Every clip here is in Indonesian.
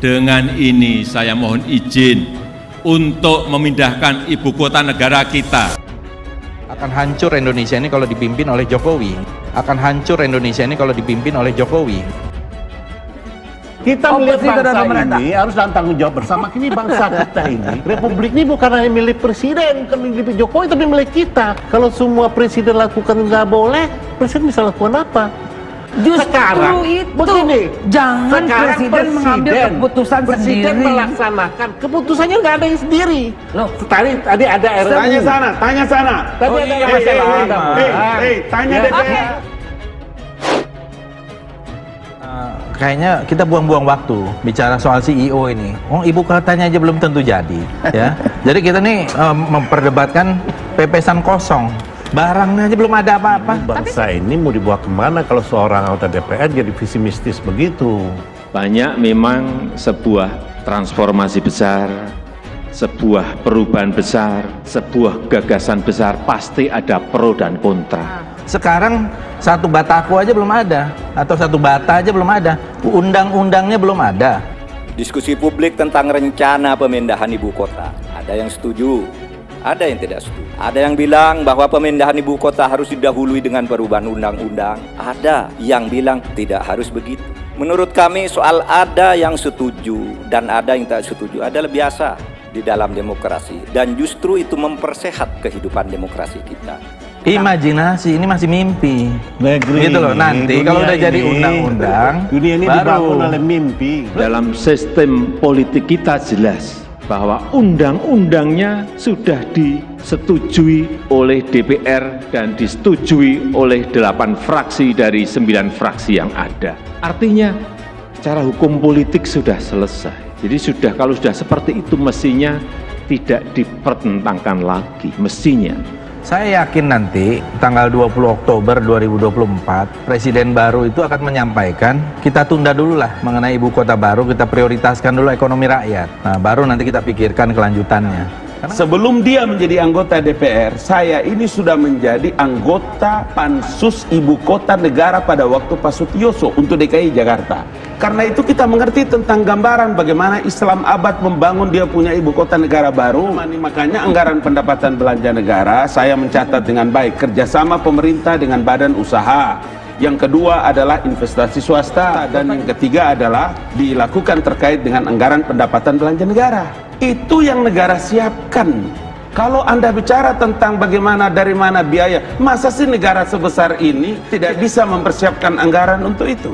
Dengan ini saya mohon izin untuk memindahkan ibu kota negara kita. Akan hancur Indonesia ini kalau dipimpin oleh Jokowi. Akan hancur Indonesia ini kalau dipimpin oleh Jokowi. Kita melihat bangsa ini harus dalam tanggung jawab bersama. Ini bangsa kita ini, republik ini bukan hanya milik presiden, bukan milik Jokowi, tapi milik kita. Kalau semua presiden lakukan nggak boleh, presiden bisa lakukan apa? Justru sekarang, itu begini, jangan presiden mengambil keputusan presiden sendiri. Melaksanakan keputusannya nggak ada yang sendiri. Loh, tadi ada RUU. Tanya sana. Tadi ada masalah. Tanya DPR. Kayaknya kita buang-buang waktu bicara soal CEO ini. Ibu kotanya aja belum tentu jadi, ya. Jadi kita nih memperdebatkan pepesan kosong. Barangnya aja belum ada apa-apa. Bangsa ini mau dibawa kemana kalau seorang anggota DPR jadi pesimistis begitu? Banyak memang sebuah transformasi besar, sebuah perubahan besar, sebuah gagasan besar, pasti ada pro dan kontra. Sekarang satu bataku aja belum ada, atau satu bata aja belum ada, undang-undangnya belum ada. Diskusi publik tentang rencana pemindahan ibu kota, ada yang setuju, ada yang tidak setuju. Ada yang bilang bahwa pemindahan ibu kota harus didahului dengan perubahan undang-undang, ada yang bilang tidak harus begitu. Menurut kami soal ada yang setuju dan ada yang tak setuju adalah biasa di dalam demokrasi, dan justru itu mempersehat kehidupan demokrasi kita. Imajinasi ini masih mimpi. Negeri gitu loh, nanti kalau udah jadi undang-undang, dunia ini dibangun oleh mimpi. Dalam sistem politik kita jelas bahwa undang-undangnya sudah disetujui oleh DPR dan disetujui oleh 8 fraksi dari 9 fraksi yang ada. Artinya secara hukum politik sudah selesai. Jadi kalau sudah seperti itu mestinya tidak dipertentangkan lagi, mestinya. saya yakin nanti tanggal 20 Oktober 2024 Presiden baru itu akan menyampaikan kita tunda dulu lah mengenai ibu kota baru, kita prioritaskan dulu ekonomi rakyat. Nah baru nanti kita pikirkan kelanjutannya. Sebelum dia menjadi anggota DPR, saya ini sudah menjadi anggota Pansus Ibu Kota Negara pada waktu Pak Sutioso untuk DKI Jakarta. Karena itu kita mengerti tentang gambaran bagaimana Islam abad membangun dia punya ibu kota negara baru. Makanya anggaran pendapatan belanja negara saya mencatat dengan baik kerjasama pemerintah dengan badan usaha. Yang kedua adalah investasi swasta, dan yang ketiga adalah dilakukan terkait dengan anggaran pendapatan belanja negara. Itu yang negara siapkan. Kalau Anda bicara tentang bagaimana dari mana biaya, masa sih negara sebesar ini tidak bisa mempersiapkan anggaran untuk itu?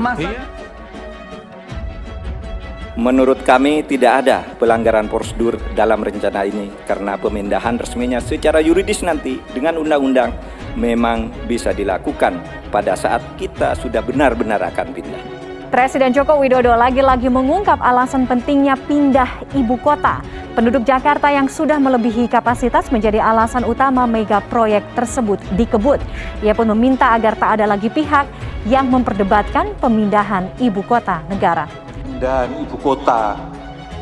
Menurut kami tidak ada pelanggaran prosedur dalam rencana ini, karena pemindahan resminya secara yuridis nanti dengan undang-undang memang bisa dilakukan pada saat kita sudah benar-benar akan pindah. Presiden Joko Widodo lagi-lagi mengungkap alasan pentingnya pindah ibu kota. Penduduk Jakarta yang sudah melebihi kapasitas menjadi alasan utama mega proyek tersebut dikebut. Ia pun meminta agar tak ada lagi pihak yang memperdebatkan pemindahan ibu kota negara. Dan ibu kota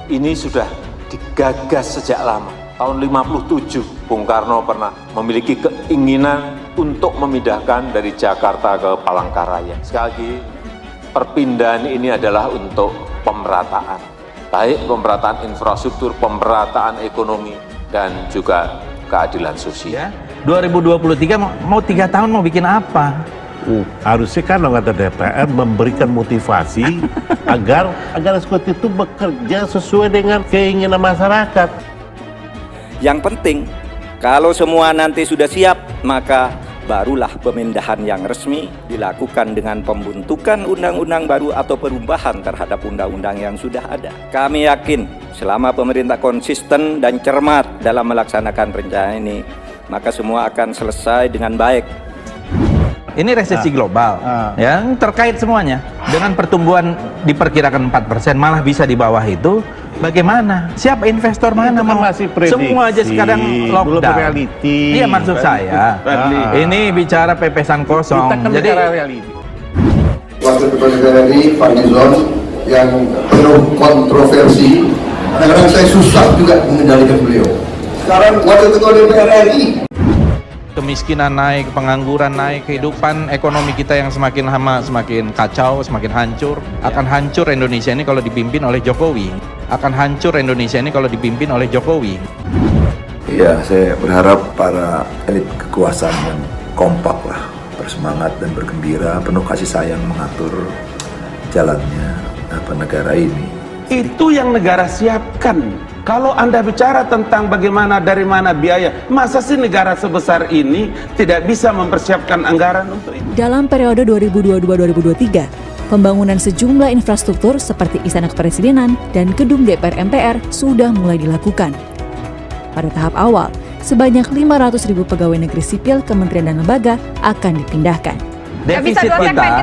ini sudah digagas sejak lama. Tahun 57 Bung Karno pernah memiliki keinginan untuk memindahkan dari Jakarta ke Palangkaraya. Sekali lagi, perpindahan ini adalah untuk pemerataan, baik pemerataan infrastruktur, pemerataan ekonomi, dan juga keadilan sosial. 2023 mau 3 tahun mau bikin apa? Harusnya kan anggota DPR memberikan motivasi agar eksekutif itu bekerja sesuai dengan keinginan masyarakat. Yang penting, kalau semua nanti sudah siap, maka barulah pemindahan yang resmi dilakukan dengan pembentukan undang-undang baru atau perubahan terhadap undang-undang yang sudah ada. Kami yakin selama pemerintah konsisten dan cermat dalam melaksanakan rencana ini, maka semua akan selesai dengan baik. Ini resesi global, yang terkait semuanya. Dengan pertumbuhan diperkirakan 4%, malah bisa di bawah itu. Bagaimana? Siapa investor mana Itu kan mau? masih prediksi, Semua aja sekarang belum lockdown. reality. Iya maksud saya. Ini bicara pepesan kosong. Kita kan Jadi bicara reality. Wakil Ketua DPR RI Fadlizon yang penuh kontroversi. Kadang-kadang saya susah juga mengendalikan beliau. Sekarang Wakil Ketua DPR RI kemiskinan naik, pengangguran naik, kehidupan ekonomi kita yang semakin lama semakin kacau, semakin hancur. Akan hancur Indonesia ini kalau dipimpin oleh Jokowi. Akan hancur Indonesia ini kalau dipimpin oleh Jokowi. Ya, saya berharap para elit kekuasaan yang kompak lah, bersemangat dan bergembira, penuh kasih sayang mengatur jalannya negara ini. Itu yang negara siapkan. Kalau Anda bicara tentang bagaimana, dari mana biaya, masa sih negara sebesar ini tidak bisa mempersiapkan anggaran untuk itu? Dalam periode 2022-2023, pembangunan sejumlah infrastruktur seperti Istana Kepresidenan dan Gedung DPR MPR sudah mulai dilakukan. Pada tahap awal, sebanyak 500.000 pegawai negeri sipil, kementerian dan lembaga akan dipindahkan. Defisit kita dengar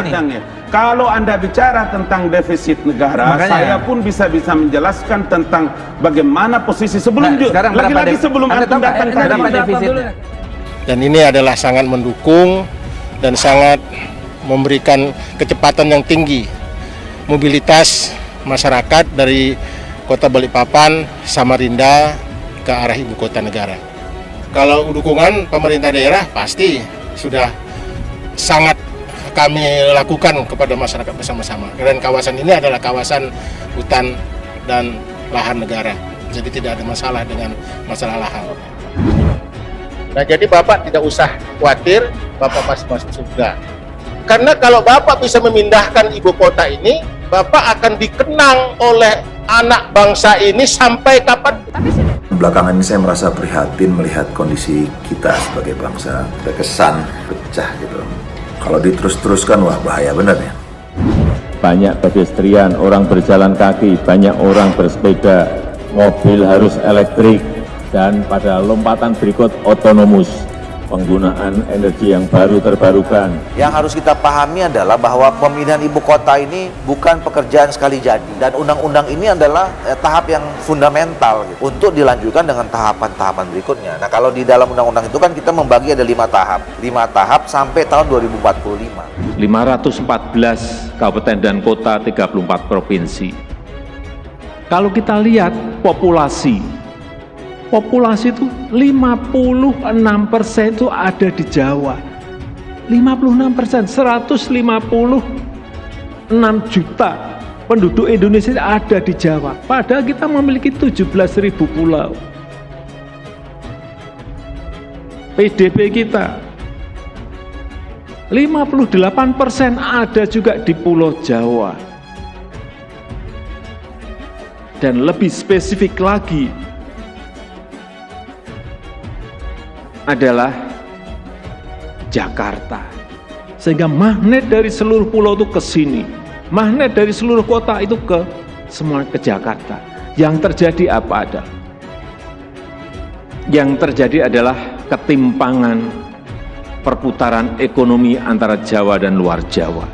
nih. Kalau Anda bicara tentang defisit negara, makanya, saya pun bisa menjelaskan tentang bagaimana posisi sebelum lagi-lagi sebelum Anda datang tadi. Dan ini adalah sangat mendukung dan sangat memberikan kecepatan yang tinggi mobilitas masyarakat dari Kota Balikpapan, Samarinda ke arah ibu kota negara. Kalau dukungan pemerintah daerah pasti sudah sangat kami lakukan kepada masyarakat bersama-sama. Dan kawasan ini adalah kawasan hutan dan lahan negara. Jadi tidak ada masalah dengan masalah lahan. Nah, jadi Bapak tidak usah khawatir, Bapak pasti masuk surga. Karena kalau Bapak bisa memindahkan ibu kota ini, Bapak akan dikenang oleh anak bangsa ini sampai kapan? Belakangan ini saya merasa prihatin melihat kondisi kita sebagai bangsa, terkesan pecah gitu. Kalau diterus-teruskan, wah bahaya benar ya. Banyak pedestrian, orang berjalan kaki, banyak orang bersepeda, mobil harus elektrik, dan pada lompatan berikut otonomus, penggunaan energi yang baru terbarukan. Yang harus kita pahami adalah bahwa pemindahan ibu kota ini bukan pekerjaan sekali jadi, dan undang-undang ini adalah tahap yang fundamental gitu, untuk dilanjutkan dengan tahapan-tahapan berikutnya. Nah, kalau di dalam undang-undang itu kan kita membagi ada 5 tahap sampai tahun 2045. 514 kabupaten dan kota, 34 provinsi. Kalau kita lihat populasi itu 56% itu ada di Jawa. 56%, 156 juta penduduk Indonesia ada di Jawa. Padahal kita memiliki 17.000 pulau. PDB kita 58% ada juga di Pulau Jawa. Dan lebih spesifik lagi adalah Jakarta. Sehingga magnet dari seluruh pulau itu ke sini. Magnet dari seluruh kota itu semua ke Jakarta. Yang terjadi apa ada? Yang terjadi adalah ketimpangan perputaran ekonomi antara Jawa dan luar Jawa.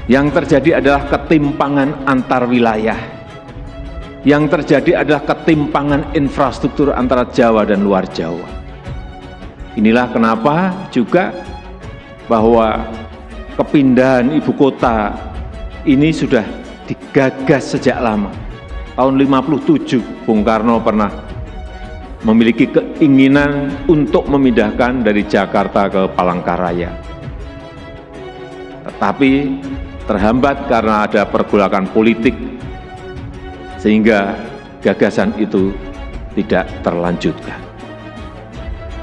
Yang terjadi adalah ketimpangan antar wilayah. Yang terjadi adalah ketimpangan infrastruktur antara Jawa dan luar Jawa. Inilah kenapa juga bahwa kepindahan ibu kota ini sudah digagas sejak lama. Tahun 57 Bung Karno pernah memiliki keinginan untuk memindahkan dari Jakarta ke Palangkaraya. Tetapi terhambat karena ada pergolakan politik, sehingga gagasan itu tidak terlanjutkan.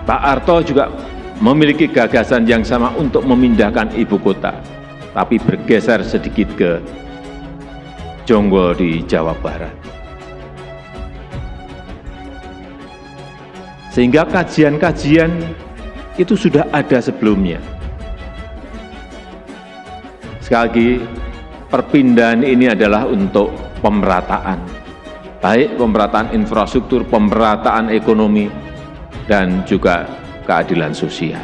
Pak Harto juga memiliki gagasan yang sama untuk memindahkan ibu kota, tapi bergeser sedikit ke Jonggol di Jawa Barat. Sehingga kajian-kajian itu sudah ada sebelumnya. Sekali lagi, perpindahan ini adalah untuk pemerataan, baik pemerataan infrastruktur, pemerataan ekonomi, dan juga keadilan sosial.